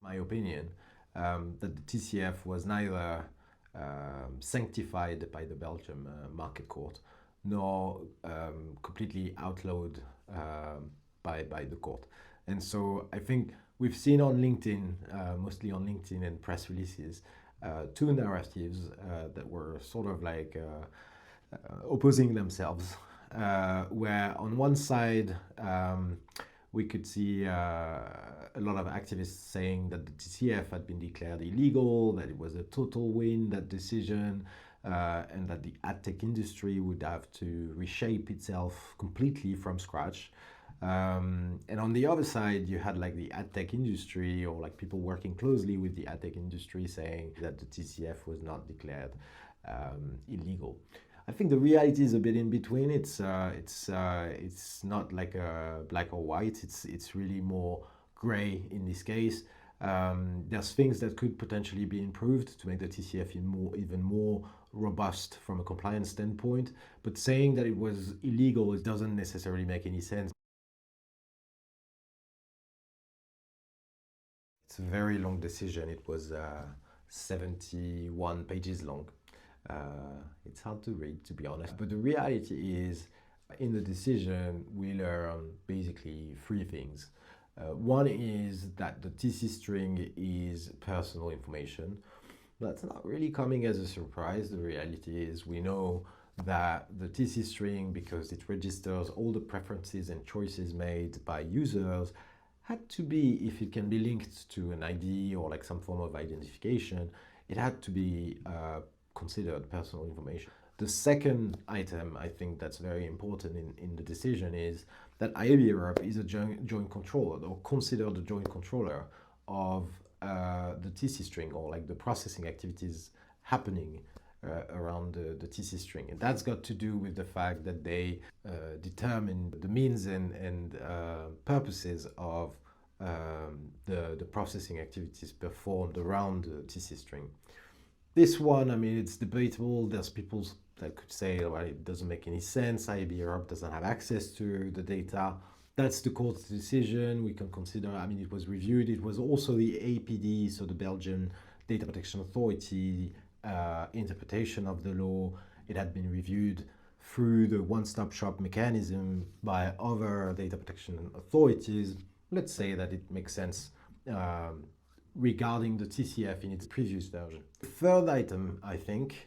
My opinion, that the TCF was neither sanctified by the Belgian Market Court nor completely outlawed by the court. And so I think we've seen on LinkedIn, mostly on LinkedIn and press releases, two narratives that were sort of like opposing themselves, where on one side we could see a lot of activists saying that the TCF had been declared illegal, that it was a total win, that decision, and that the ad tech industry would have to reshape itself completely from scratch. And on the other side, you had like the ad tech industry, or like people working closely with the ad tech industry, saying that the TCF was not declared illegal. I think the reality is a bit in between. It's not like a black or white. It's really more gray in this case. There's things that could potentially be improved to make the TCF even more robust from a compliance standpoint. But saying that it was illegal, it doesn't necessarily make any sense. It's a very long decision. It was 71 pages long. It's hard to read, to be honest. But the reality is, in the decision, we learn basically three things. One is that the TC string is personal information. That's not really coming as a surprise. The reality is we know that the TC string, because it registers all the preferences and choices made by users, had to be, if it can be linked to an ID or like some form of identification, it had to be considered personal information. The second item I think that's very important in the decision is that IAB Europe is a joint controller, or considered a joint controller of the TC string, or like the processing activities happening around the TC string. And that's got to do with the fact that they determine the means and purposes of the processing activities performed around the TC string. This one, I mean, it's debatable. There's people that could say, well, it doesn't make any sense. IAB Europe doesn't have access to the data. That's the court's decision. We can consider, I mean, it was reviewed. It was also the APD, so the Belgian Data Protection Authority, interpretation of the law. It had been reviewed through the one-stop shop mechanism by other data protection authorities. Let's say that it makes sense regarding the TCF in its previous version. The third item, I think,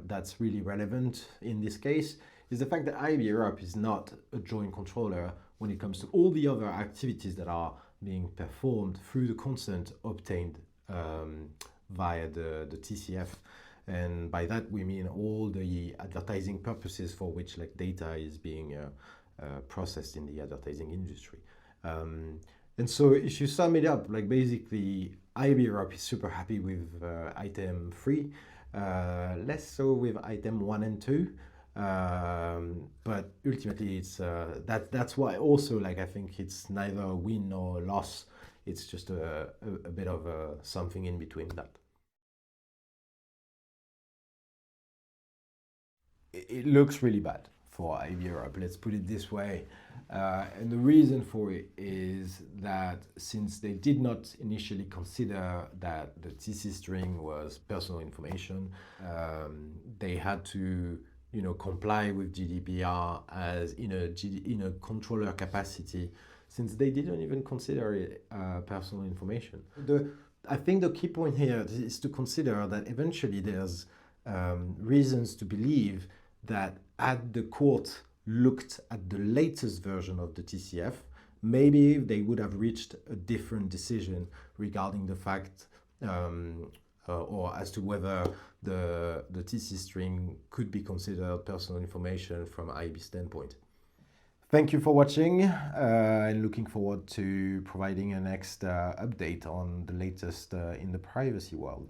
that's really relevant in this case is the fact that IAB Europe is not a joint controller when it comes to all the other activities that are being performed through the consent obtained via the TCF. And by that we mean all the advertising purposes for which like data is being processed in the advertising industry. And so if you sum it up, like basically IAB Europe is super happy with item 3, less so with item 1 and 2. But ultimately it's that's why also like I think it's neither a win nor a loss. It's just a bit of something in between that. It looks really bad for IAB Europe, let's put it this way. And the reason for it is that since they did not initially consider that the TC string was personal information, they had to comply with GDPR as in a controller capacity, since they didn't even consider it personal information. I think the key point here is to consider that eventually there's reasons to believe that had the court looked at the latest version of the TCF, maybe they would have reached a different decision regarding the fact or as to whether the TC string could be considered personal information from IAB standpoint. Thank you for watching and looking forward to providing a next update on the latest in the privacy world.